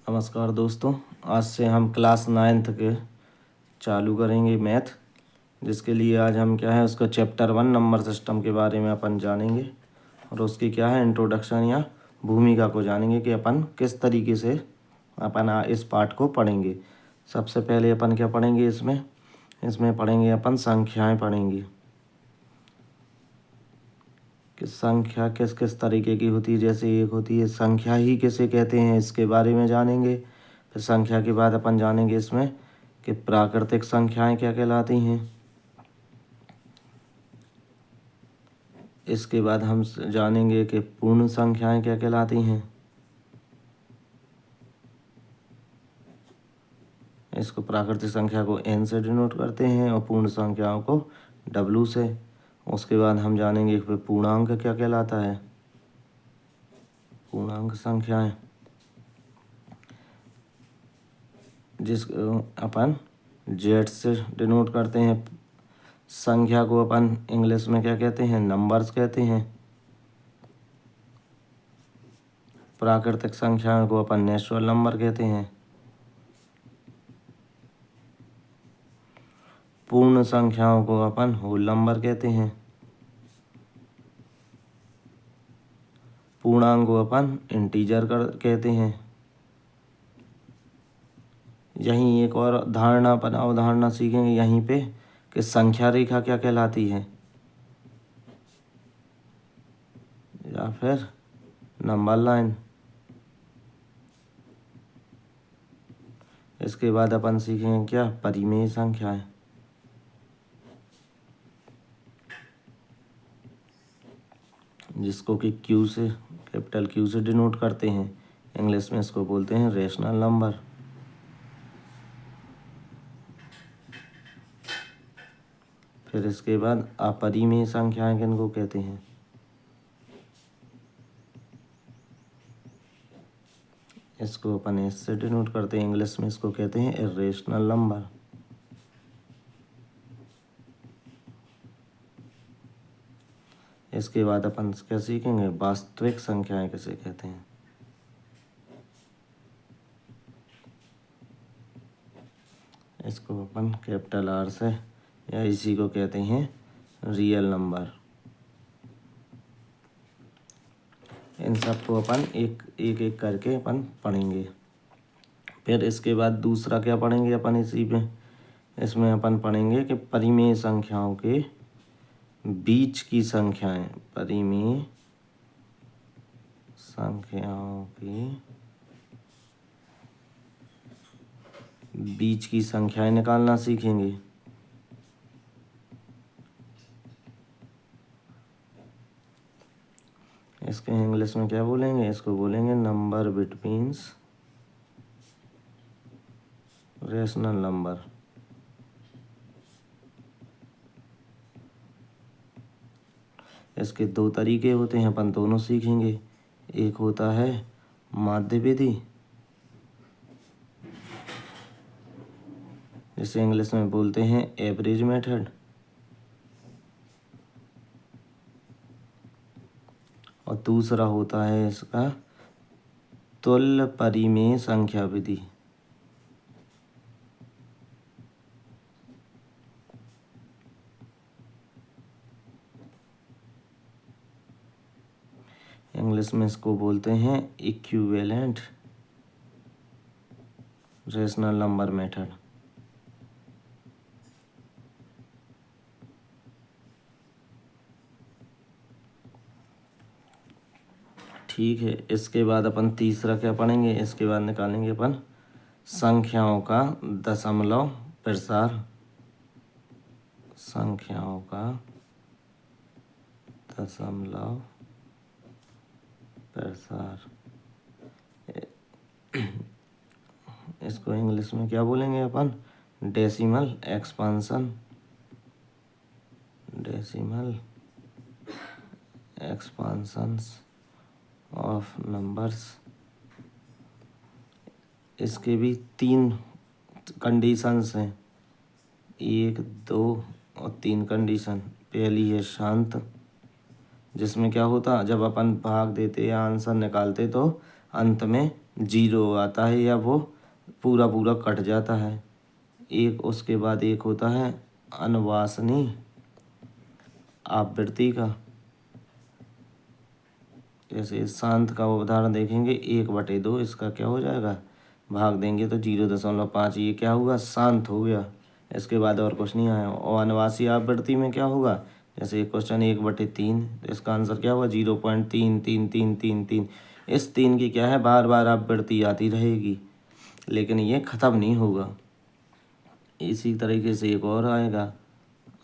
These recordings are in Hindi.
नमस्कार दोस्तों। आज से हम क्लास 9th के चालू करेंगे मैथ, जिसके लिए आज हम क्या है उसका चैप्टर 1 नंबर सिस्टम के बारे में अपन जानेंगे और उसकी क्या है इंट्रोडक्शन या भूमिका को जानेंगे कि अपन किस तरीके से अपन इस पाठ को पढ़ेंगे। सबसे पहले अपन क्या पढ़ेंगे, इसमें पढ़ेंगे अपन संख्याएं पढ़ेंगे कि संख्या किस किस तरीके की होती है। जैसे एक होती है संख्या ही किसे कहते हैं, इसके बारे में जानेंगे। फिर संख्या के बाद अपन जानेंगे इसमें कि प्राकृतिक संख्याएं क्या कहलाती हैं। इसके बाद हम जानेंगे कि पूर्ण संख्याएं क्या कहलाती हैं। इसको प्राकृतिक संख्या को n से डिनोट करते हैं और पूर्ण संख्याओं को w से। उसके बाद हम जानेंगे कि पूर्णांक क्या कहलाता है। पूर्णांक संख्याएं जिस अपन z से डिनोट करते हैं। संख्या को अपन इंग्लिश में क्या कहते हैं, नंबर्स कहते हैं। प्राकृतिक संख्याओं को अपन नेचुरल नंबर कहते हैं। पूर्ण संख्याओं को अपन होल नंबर कहते हैं। पूर्णांक को अपन इंटीजर कहते हैं। यहीं एक और अवधारणा सीखेंगे यहीं पे कि संख्या रेखा क्या कहलाती है या फिर नंबर लाइन। इसके बाद अपन सीखेंगे क्या, परिमेय संख्याएं। जिसको कि क्यू से, कैपिटल क्यू से डिनोट करते हैं। इंग्लिश में इसको बोलते हैं रेशनल नंबर। फिर इसके बाद अपरिमेय संख्याएं किनको कहते हैं। इसको अपन एस से डिनोट करते हैं। इंग्लिश में इसको कहते हैं इर्रेशनल नंबर। इसके बाद अपन क्या सीखेंगे, वास्तविक संख्याएं किसे कहते हैं। इसको अपन कैपिटल आर से, या इसी को कहते हैं रियल नंबर। इन सबको अपन एक एक करके अपन पढ़ेंगे। फिर इसके बाद दूसरा क्या पढ़ेंगे अपन इसमें अपन पढ़ेंगे कि परिमेय संख्याओं के बीच की संख्याएं। परिमेय संख्याओं के बीच की संख्याएं निकालना सीखेंगे। इसके इंग्लिश में क्या बोलेंगे, इसको बोलेंगे नंबर बिटवीन्स रेशनल नंबर। इसके दो तरीके होते हैं, अपन दोनों सीखेंगे। एक होता है माध्य विधि, जिसे इंग्लिश में बोलते हैं एवरेज मेथड। और दूसरा होता है इसका तुल्य परिमेय संख्या विधि। इंग्लिश में इसको बोलते हैं इक्विवेलेंट रेशनल नंबर मेथड। ठीक है, इसके बाद अपन तीसरा क्या पढ़ेंगे, इसके बाद निकालेंगे अपन संख्याओं का दशमलव प्रसार। संख्याओं का दशमलव प्रसार। इसको इंग्लिश में क्या बोलेंगे अपन, decimal expansion. Decimal expansions of numbers. इसके भी 3 कंडीशंस हैं, 1, 2 और 3 कंडीशन। पहली है शांत, जिसमें क्या होता, जब अपन भाग देते या आंसर निकालते तो अंत में जीरो आता है या वो पूरा पूरा कट जाता है। एक उसके बाद एक होता है अनवासनीय आवृत्ति का। जैसे शांत का उदाहरण देखेंगे 1/2, इसका क्या हो जाएगा, भाग देंगे तो 0.5, ये क्या हुआ, शांत हो गया। इसके बाद और कुछ नहीं आया। और अनवासी आवृत्ति में क्या होगा, जैसे क्वेश्चन 1/3, तो इसका आंसर क्या हुआ, 0.3333। इस 3 की क्या है, बार बार आवृत्ति आती रहेगी लेकिन ये ख़त्म नहीं होगा। इसी तरीके से एक और आएगा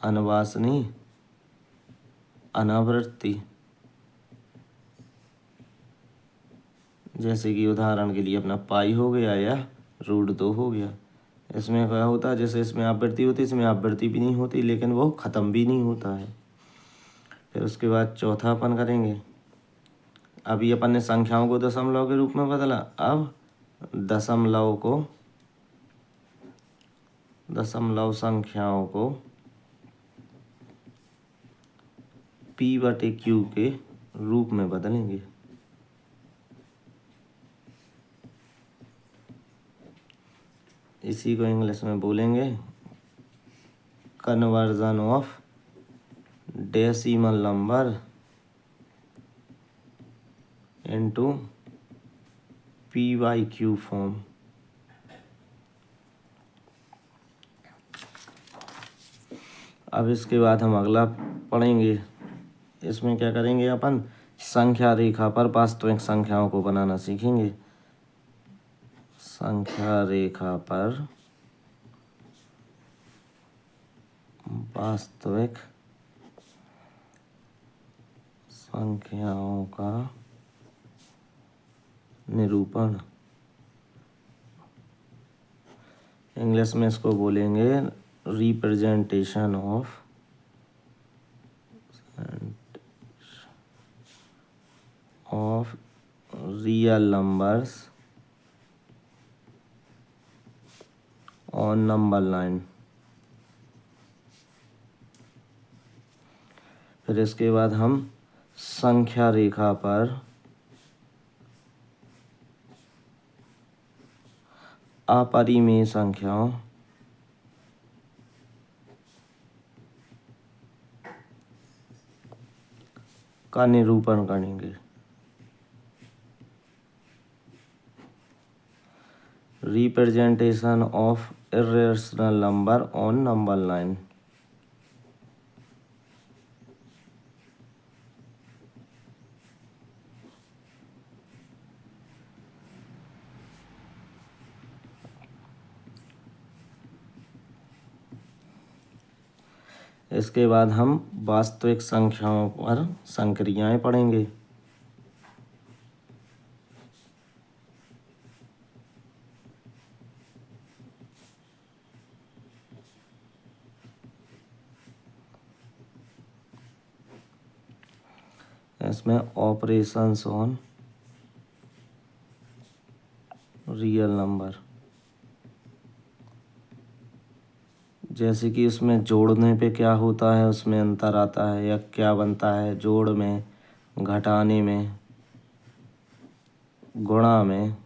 अनवासनीय अनावृत्ति। जैसे कि उदाहरण के लिए अपना पाई हो गया या √2 हो गया। इसमें क्या होता है, जैसे इसमें आवृत्ति होती है, इसमें आवृत्ति भी नहीं होती लेकिन वो ख़त्म भी नहीं होता है। फिर उसके बाद चौथा अपन करेंगे, अभी अपन ने संख्याओं को दशमलव के रूप में बदला, अब दशमलव संख्याओं को P/Q के रूप में बदलेंगे। इसी को इंग्लिश में बोलेंगे conversion of decimal number into P/Q form. अब इसके बाद हम अगला पढ़ेंगे। इसमें क्या करेंगे, अपन संख्या रेखा पर वास्तविक संख्याओं को बनाना सीखेंगे। संख्या रेखा पर वास्तविक संख्याओं का निरूपण। इंग्लिश में इसको बोलेंगे representation of real numbers on number line. फिर इसके बाद हम संख्या रेखा पर अपरिमेय संख्याओं का निरूपण करेंगे। Representation of irrational number on number line. इसके बाद हम वास्तविक संख्याओं पर संक्रियाएं पढ़ेंगे। इसमें ऑपरेशंस ऑन रियल नंबर, जैसे कि उसमें जोड़ने पे क्या होता है, उसमें अंतर आता है या क्या बनता है जोड़ में, घटाने में, गुणा में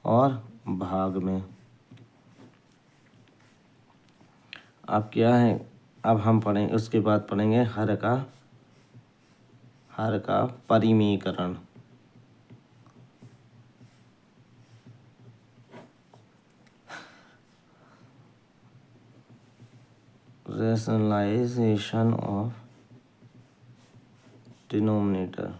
और भाग में। अब क्या है, अब हम पढ़ेंगे, उसके बाद पढ़ेंगे हर का परिमेयकरण। Rationalisation of denominator.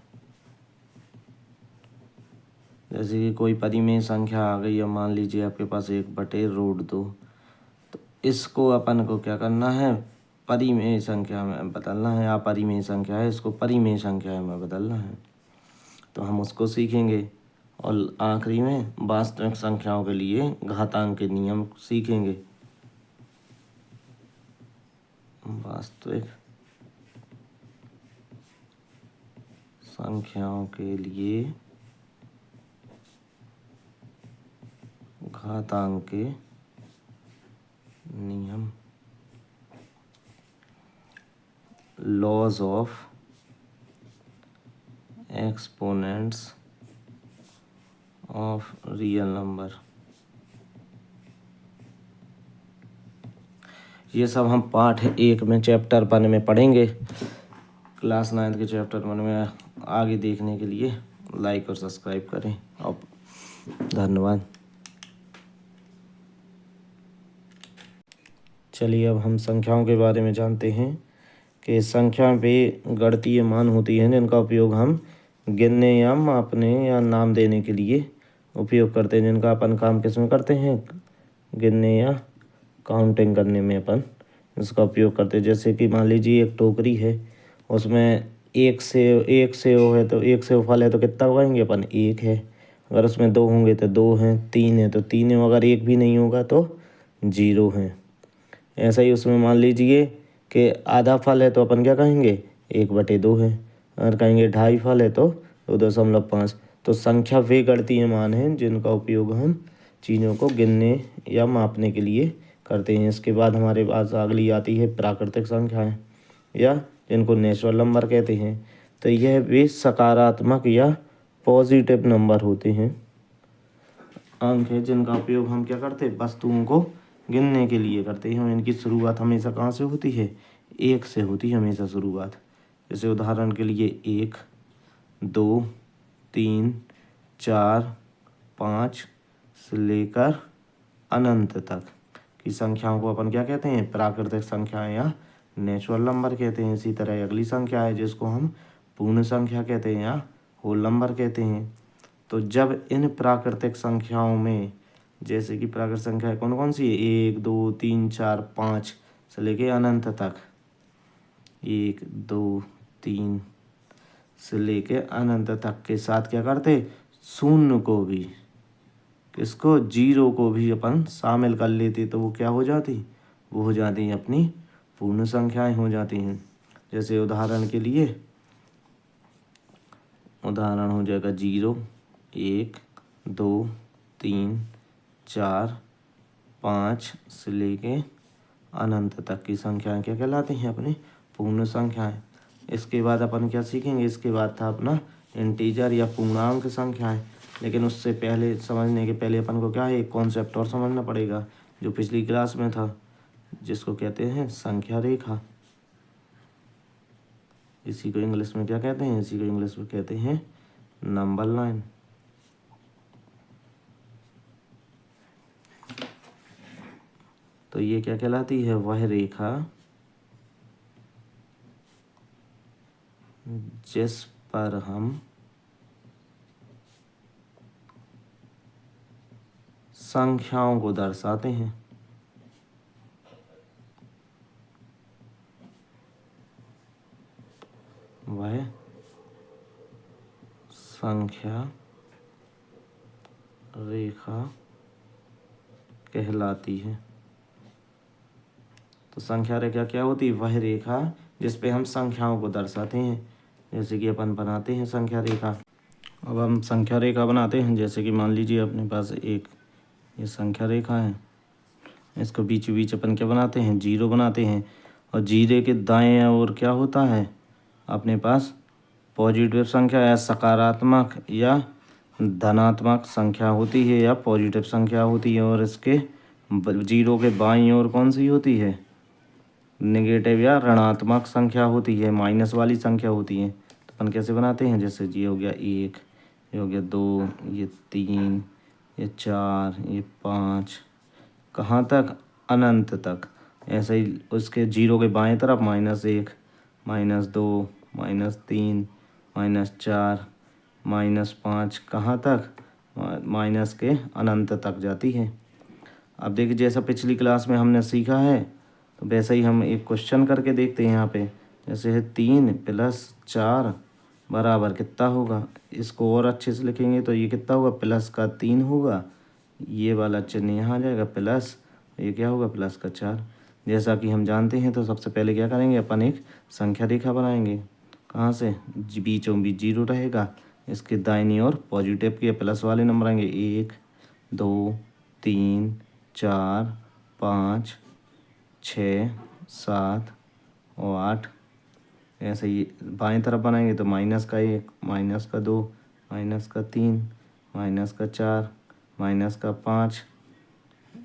जैसे कि कोई परिमेय संख्या आ गई है, मान लीजिए आपके पास 1/√2, तो इसको अपन को क्या करना है, परिमेय संख्या में बदलना है। अपरिमेय संख्या है, इसको परिमेय संख्या में बदलना है, तो हम उसको सीखेंगे। और आखिरी में वास्तविक संख्याओं के लिए घातांक के नियम सीखेंगे। वास्तविक संख्याओं के लिए घातांक के नियम, laws of exponents of real number. ये सब हम पाठ 1 में चैप्टर 1 में पढ़ेंगे। क्लास 9 के चैप्टर 1 में आगे देखने के लिए लाइक और सब्सक्राइब करें और धन्यवाद। चलिए अब हम संख्याओं के बारे में जानते हैं कि संख्या पे गणितीय मान होती हैं जिनका उपयोग हम गिनने या मापने या नाम देने के लिए उपयोग करते हैं, जिनका अपन काम किस में करते हैं, गिनने या काउंटिंग करने में अपन इसका उपयोग करते हैं। जैसे कि मान लीजिए एक टोकरी है, उसमें एक सेव है तो एक सेव फल है तो कितना उगाएंगे अपन, 1 है। अगर उसमें 2 होंगे तो 2 हैं, 3 है तो 3 है, अगर 1 भी नहीं होगा तो 0 है। ऐसा ही उसमें मान लीजिए कि आधा फल है तो अपन क्या कहेंगे, 1/2 है। अगर कहेंगे 2.5 फल है तो 2.5। तो संख्या वे गणितीय मान हैं जिनका उपयोग हम चीज़ों को गिनने या मापने के लिए करते हैं। इसके बाद हमारे पास अगली आती है प्राकृतिक संख्याएं या जिनको नेचुरल नंबर कहते हैं। तो यह वे सकारात्मक या पॉजिटिव नंबर होते हैं, अंक है जिनका उपयोग हम क्या करते हैं, वस्तुओं को गिनने के लिए करते हैं। इनकी शुरुआत हमेशा कहाँ से होती है, 1 से होती है हमेशा शुरुआत। जैसे उदाहरण के लिए 1, 2, 3, 4, 5 से लेकर अनंत तक की संख्याओं को अपन क्या कहते हैं, प्राकृतिक संख्याएं या नेचुरल नंबर कहते हैं। इसी तरह अगली संख्या है जिसको हम पूर्ण संख्या कहते हैं या होल नंबर कहते हैं। तो जब इन प्राकृतिक संख्याओं में, जैसे कि प्राकृतिक संख्या कौन कौन सी है, 1, 2, 3, 4, 5 से लेके अनंत तक, 1, 2, 3 से लेके अनंत तक के साथ क्या करते, शून्य को भी, किसको, 0 को भी अपन शामिल कर लेते तो वो क्या हो जाती, वो हो जाती हैं अपनी पूर्ण संख्याएं हो जाती हैं। जैसे उदाहरण के लिए उदाहरण हो जाएगा 0, 1, 2, 3, 4, 5 से लेके अनंत तक की संख्याएं क्या कहलाती हैं, अपनी पूर्ण संख्याएं। इसके बाद अपन क्या सीखेंगे, इसके बाद था अपना इंटीजर या पूर्णांक संख्याएं। लेकिन उससे पहले, समझने के पहले अपन को क्या है, एक कॉन्सेप्ट और समझना पड़ेगा जो पिछली क्लास में था, जिसको कहते हैं संख्या रेखा। इसी को इंग्लिश में क्या कहते हैं, इसी को इंग्लिश में कहते हैं नंबर लाइन। तो ये क्या कहलाती है, वह रेखा जिस पर हम संख्याओं को दर्शाते हैं। वह संख्या रेखा कहलाती है। तो संख्या रेखा क्या होती है, वह रेखा जिस पे हम संख्याओं को दर्शाते हैं। जैसे कि अपन बनाते हैं संख्या रेखा। अब हम संख्या रेखा बनाते हैं, जैसे कि मान लीजिए अपने पास एक ये संख्या रेखा है, इसको बीच बीच अपन क्या बनाते हैं, 0 बनाते हैं। और 0 के दाएं ओर क्या होता है, अपने पास पॉजिटिव संख्या या सकारात्मक या धनात्मक संख्या होती है या पॉजिटिव संख्या होती है। और इसके 0 के बाईं ओर कौन सी होती है, नेगेटिव या ऋणात्मक संख्या होती है, माइनस वाली संख्या होती है। तो अपन कैसे बनाते हैं, जैसे ये हो गया 1, ये हो गया 2, ये 3, ये 4, ये 5, कहाँ तक, अनंत तक। ऐसे ही उसके 0 के बाएं तरफ -1, -2, -3, -4, -5, कहाँ तक, माइनस के अनंत तक जाती है। अब देखिए जैसा पिछली क्लास में हमने सीखा है तो वैसे ही हम एक क्वेश्चन करके देखते हैं यहाँ पे। जैसे है 3 + 4 बराबर कितना होगा। इसको और अच्छे से लिखेंगे तो ये कितना होगा, प्लस का 3 होगा, ये वाला चिन्ह यहाँ आ जाएगा प्लस, ये क्या होगा, प्लस का 4। जैसा कि हम जानते हैं तो सबसे पहले क्या करेंगे, अपन एक संख्या रेखा बनाएंगे। कहाँ से, बीचों बीच 0 रहेगा, इसके दाहिनी ओर पॉजिटिव के प्लस वाले नंबर आएंगे, 1, 2, 3, 4, 5, 6, 7 और 8। ऐसे ही बाएं तरफ बनाएंगे तो -1, -2, -3, माइनस का 4, माइनस का 5,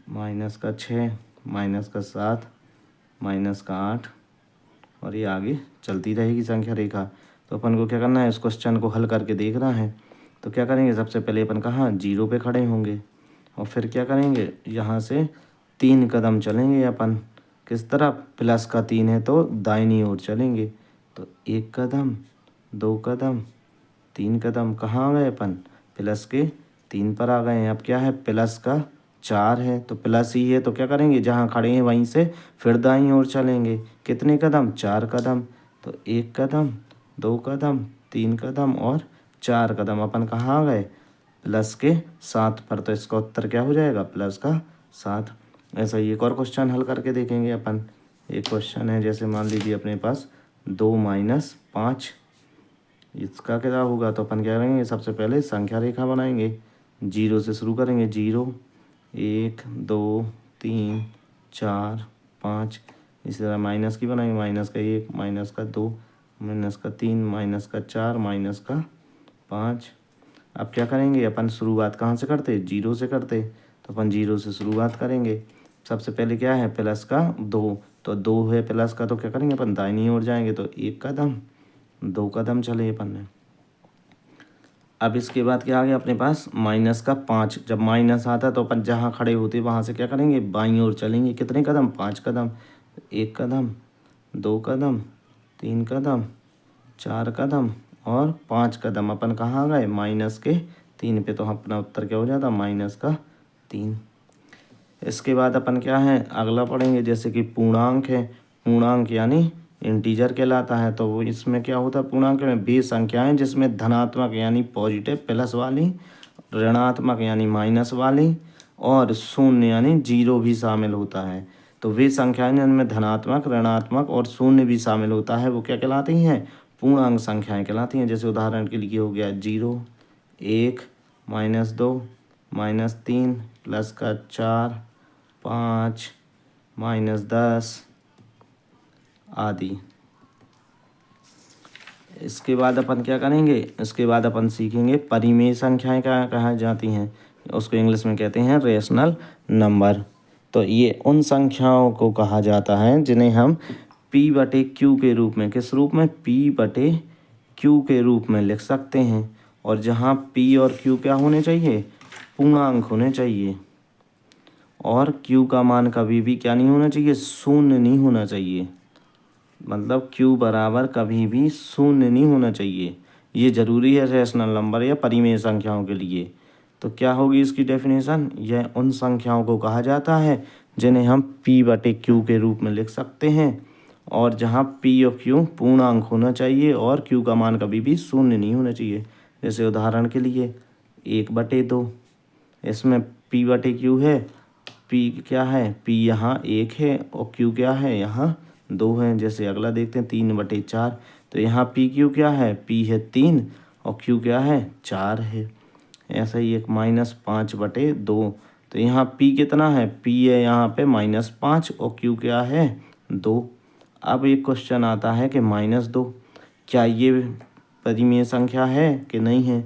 माइनस का 6, माइनस का 7, माइनस का 8 और ये आगे चलती रहेगी संख्या रेखा। तो अपन को क्या करना है, इस क्वेश्चन को हल करके देखना है। तो क्या करेंगे, सबसे पहले अपन कहाँ 0 पे खड़े होंगे और फिर क्या करेंगे, यहाँ से 3 कदम चलेंगे अपन। किस तरफ, प्लस का 3 है तो दाहिनी ओर चलेंगे। तो 1 कदम, 2 कदम, 3 कदम, कहाँ आ गए अपन, प्लस के 3 पर आ गए हैं। अब क्या है, प्लस का 4 है तो प्लस ही है, तो क्या करेंगे, जहाँ खड़े हैं वहीं से फिर दाईं ओर चलेंगे। कितने कदम, 4 कदम। तो 1 कदम, 2 कदम, 3 कदम और 4 कदम, अपन कहाँ आ गए, प्लस के 7 पर। तो इसका उत्तर क्या हो जाएगा, प्लस का 7। ऐसा ही एक और क्वेश्चन हल करके देखेंगे अपन। एक क्वेश्चन है, जैसे मान लीजिए अपने पास 2 - 5, इसका क्या होगा। तो अपन क्या करेंगे, सबसे पहले संख्या रेखा बनाएंगे, 0 से शुरू करेंगे। 0, 1, 2, 3, 4, 5। इसी तरह माइनस की बनाएंगे, माइनस का 1, माइनस का 2, माइनस का 3, माइनस का 4, माइनस का 5। अब क्या करेंगे, अपन शुरुआत कहाँ से करते, 0 से करते। तो अपन 0 से शुरुआत करेंगे। सबसे पहले क्या है, प्लस का 2, तो 2 है प्लस का, तो क्या करेंगे अपन दाहिनी ओर जाएंगे। तो 1 कदम, 2 कदम चले अपन ने। अब इसके बाद क्या आ गया अपने पास, माइनस का 5। जब माइनस आता तो अपन जहाँ खड़े होते वहाँ से क्या करेंगे, बाईं ओर चलेंगे। कितने कदम, 5 कदम। 1 कदम, 2 कदम, 3 कदम, 4 कदम और 5 कदम। अपन कहाँ आ गए, माइनस के 3 पे। तो अपना उत्तर क्या हो जाता, माइनस का 3। इसके बाद अपन क्या है, अगला पढ़ेंगे, जैसे कि पूर्णांक है। पूर्णांक यानी इंटीजर कहलाता है। तो वो इसमें क्या होता है, पूर्णांक में वे संख्याएं जिसमें धनात्मक यानी पॉजिटिव प्लस वाली, ऋणात्मक यानी माइनस वाली और शून्य यानी 0 भी शामिल होता है। तो वे संख्याएं जिनमें धनात्मक, ऋणात्मक और शून्य भी शामिल होता है वो क्या कहलाती हैं, पूर्णांक संख्याएं कहलाती हैं। जैसे उदाहरण के लिए हो गया 0, 1, -2, -3, प्लस का 4, 5, -10 आदि। इसके बाद अपन क्या करेंगे, इसके बाद अपन सीखेंगे परिमेय संख्याएं क्या कहा जाती हैं। उसको इंग्लिश में कहते हैं रेशनल नंबर। तो ये उन संख्याओं को कहा जाता है जिन्हें हम P/Q के रूप में, किस रूप में, P/Q के रूप में लिख सकते हैं। और जहाँ P और Q क्या होने चाहिए, पूर्णांक होने चाहिए। और Q का मान कभी भी क्या नहीं होना चाहिए, शून्य नहीं होना चाहिए। मतलब Q बराबर कभी भी शून्य नहीं होना चाहिए। ये ज़रूरी है रेशनल नंबर या परिमेय संख्याओं के लिए। तो क्या होगी इसकी डेफिनेशन, यह उन संख्याओं को कहा जाता है जिन्हें हम P/Q के रूप में लिख सकते हैं और जहाँ P और Q पूर्णांक होना चाहिए और Q का मान कभी भी शून्य नहीं होना चाहिए। जैसे उदाहरण के लिए 1/2, इसमेमें P/Q है, P क्या है, P यहाँ 1 है और Q क्या है, यहाँ 2 है। जैसे अगला देखते हैं 3/4, तो यहाँ PQ क्या है, P है 3 और Q क्या है, 4 है। ऐसा ही एक -5/2, तो यहाँ P कितना है, P है यहाँ पे -5 और Q क्या है, 2। अब एक क्वेश्चन आता है कि -2 क्या ये परिमेय संख्या है कि नहीं है।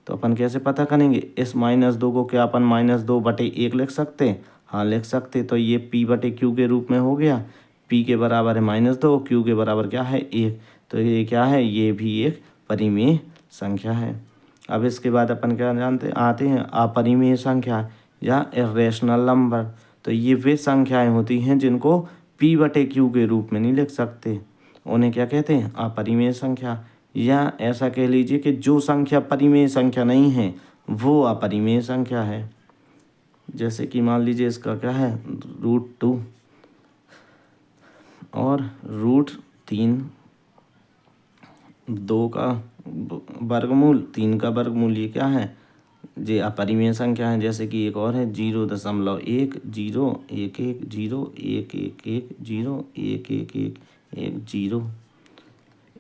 तो अपन कैसे पता करेंगे, इस -2 को क्या अपन -2/1 लिख सकते हैं, हाँ लिख सकते। तो ये P/Q के रूप में हो गया। P के बराबर है -2, Q के बराबर क्या है, 1। तो ये क्या है, ये भी एक परिमेय संख्या है। अब इसके बाद अपन क्या जानते आते हैं, अपरिमेय संख्या या इरेशनल नंबर। तो ये वे संख्याएं होती हैं जिनको P/Q के रूप में नहीं लिख सकते, उन्हें क्या कहते हैं, अपरिमेय संख्या। या ऐसा कह लीजिए कि जो संख्या परिमेय संख्या नहीं है वो अपरिमेय संख्या है। जैसे कि मान लीजिए इसका क्या है, √2 और √3, 2 का वर्गमूल, 3 का वर्गमूल, ये क्या है, ये अपरिमेय संख्या है। जैसे कि एक और है 0.1, 0, 1, 1, 0, 1, 1, 1, 0, 1, 1, 1, 1, 0।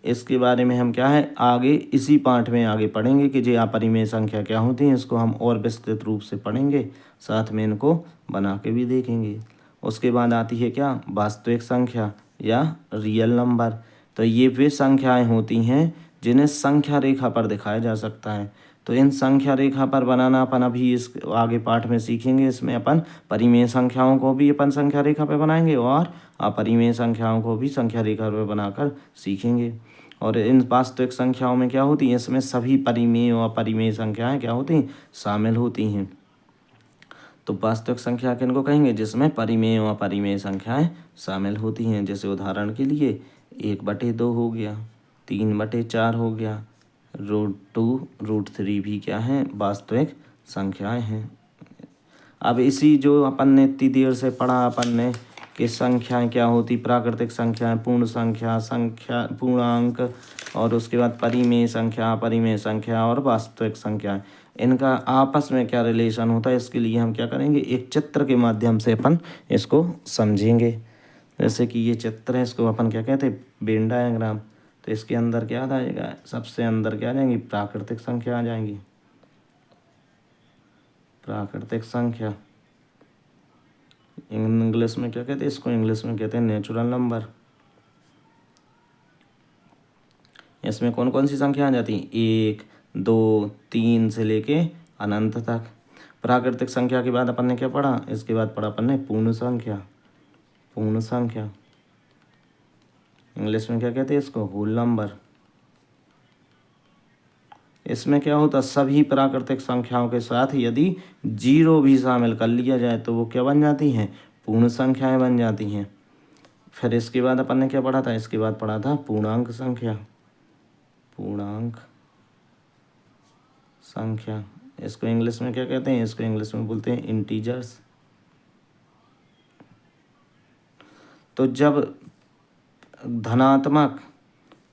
इसके बारे में हम क्या है आगे इसी पाठ में आगे पढ़ेंगे कि ये अपरिमेय संख्या क्या होती हैं। इसको हम और विस्तृत रूप से पढ़ेंगे, साथ में इनको बना के भी देखेंगे। उसके बाद आती है क्या, वास्तविक संख्या या रियल नंबर। तो ये वे संख्याएं होती हैं जिन्हें संख्या रेखा पर दिखाया जा सकता है। तो इन संख्या रेखा पर बनाना अपन अभी इस आगे पाठ में सीखेंगे। इसमें अपन परिमेय संख्याओं को भी अपन संख्या रेखा पे बनाएंगे और अपरिमेय संख्याओं को भी संख्या रेखा पे बनाकर सीखेंगे। और इन वास्तविक संख्याओं में क्या होती है, इसमें सभी परिमेय और अपरिमेय संख्याएं क्या होती हैं, शामिल होती हैं। तो वास्तविक संख्या किनको कहेंगे, जिसमें परिमेय और अपरिमेय संख्याएं शामिल होती हैं। जैसे उदाहरण के लिए 1/2 हो गया, 3/4 हो गया, √2 √3 भी क्या है, वास्तविक संख्याएं हैं। अब इसी जो अपन ने इतनी देर से पढ़ा अपन ने कि संख्याएं क्या होती, प्राकृतिक संख्याएं, पूर्ण संख्या, संख्या पूर्णांक, और उसके बाद परिमेय संख्या, अपरिमेय संख्या और वास्तविक संख्याएं, इनका आपस में क्या रिलेशन होता है, इसके लिए हम क्या करेंगे, एक चित्र के माध्यम से अपन इसको समझेंगे। जैसे कि ये चित्र है, इसको अपन क्या कहते हैं, वेन डायग्राम। तो इसके अंदर क्या आ जाएगा, सबसे अंदर क्या आ जाएंगी, प्राकृतिक संख्या आ जाएंगी, प्राकृतिक संख्या। इंग्लिश में क्या कहते हैं इसको, इंग्लिश में कहते हैं नेचुरल नंबर। इसमें कौन कौन सी संख्या आ जाती है, 1 2 3 से लेके अनंत तक। प्राकृतिक संख्या के बाद अपन ने क्या पढ़ा, इसके बाद पढ़ा अपन ने पूर्ण संख्या। पूर्ण संख्या इंग्लिश में क्या कहते हैं इसको, होल नंबर। इसमें क्या होता, सभी प्राकृतिक संख्याओं के साथ यदि 0 भी शामिल कर लिया जाए तो वो क्या बन जाती हैं, पूर्ण संख्याएं बन जाती हैं। फिर इसके बाद अपन ने क्या पढ़ा था, इसके बाद पढ़ा था पूर्णांक संख्या। पूर्णांक संख्या, इसको इंग्लिश में क्या कहते हैं, इसको इंग्लिश में बोलते हैं इंटीजर्स। तो जब धनात्मक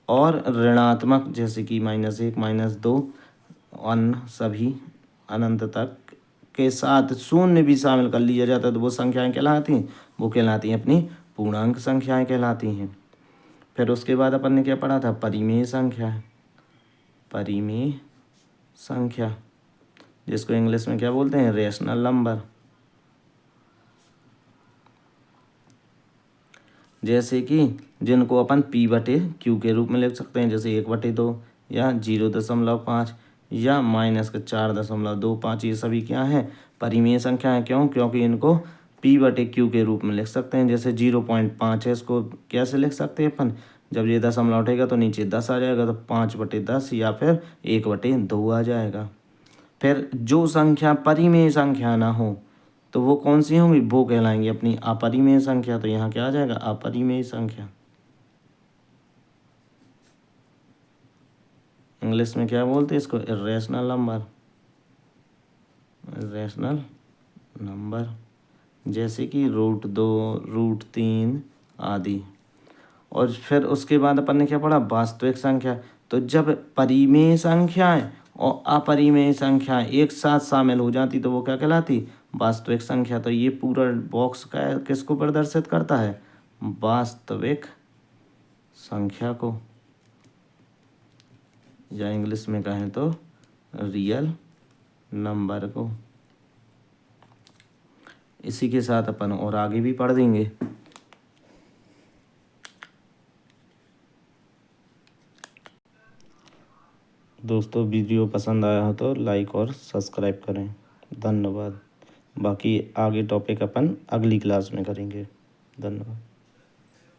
और ऋणात्मक, जैसे कि -1 -2 अन सभी अनंत तक के साथ शून्य भी शामिल कर लिया जाता है तो वो संख्याएं कहलाती हैं, वो कहलाती हैं अपनी पूर्णांक संख्याएं कहलाती हैं। फिर उसके बाद अपन ने क्या पढ़ा था, परिमेय संख्या। परिमेय संख्या, जिसको इंग्लिश में क्या बोलते हैं, रेशनल नंबर। जैसे कि जिनको अपन P/Q के रूप में लिख सकते हैं, जैसे 1/2 या 0.5 या -4.25, ये सभी क्या है, परिमेय संख्या है। क्यों, क्योंकि इनको P/Q के रूप में लिख सकते हैं। जैसे 0.5 है, इसको कैसे लिख सकते हैं अपन, जब ये दशमलव उठेगा तो नीचे 10 आ जाएगा, तो 5/10 या फिर 1/2 आ जाएगा। फिर जो संख्या परिमेय संख्या ना हो तो वो कौन सी होंगी, वो कहलाएंगी अपनी अपरिमेय संख्या। तो यहाँ क्या आ जाएगा, अपरिमेय संख्या। इंग्लिश में क्या बोलते हैं इसको, इर्रेशनल नंबर। इर्रेशनल नंबर, जैसे कि √2 √3 आदि। और फिर उसके बाद अपन ने क्या पढ़ा, वास्तविक संख्या। तो जब परिमेय संख्याएं और अपरिमेय संख्याएं एक साथ शामिल हो जाती तो वो क्या कहलाती, वास्तविक संख्या। तो ये पूरा बॉक्स का किसको प्रदर्शित करता है, वास्तविक संख्या को, या इंग्लिश में कहें तो रियल नंबर को। इसी के साथ अपन और आगे भी पढ़ देंगे। दोस्तों वीडियो पसंद आया हो तो लाइक और सब्सक्राइब करें, धन्यवाद। बाकी आगे टॉपिक अपन अगली क्लास में करेंगे, धन्यवाद।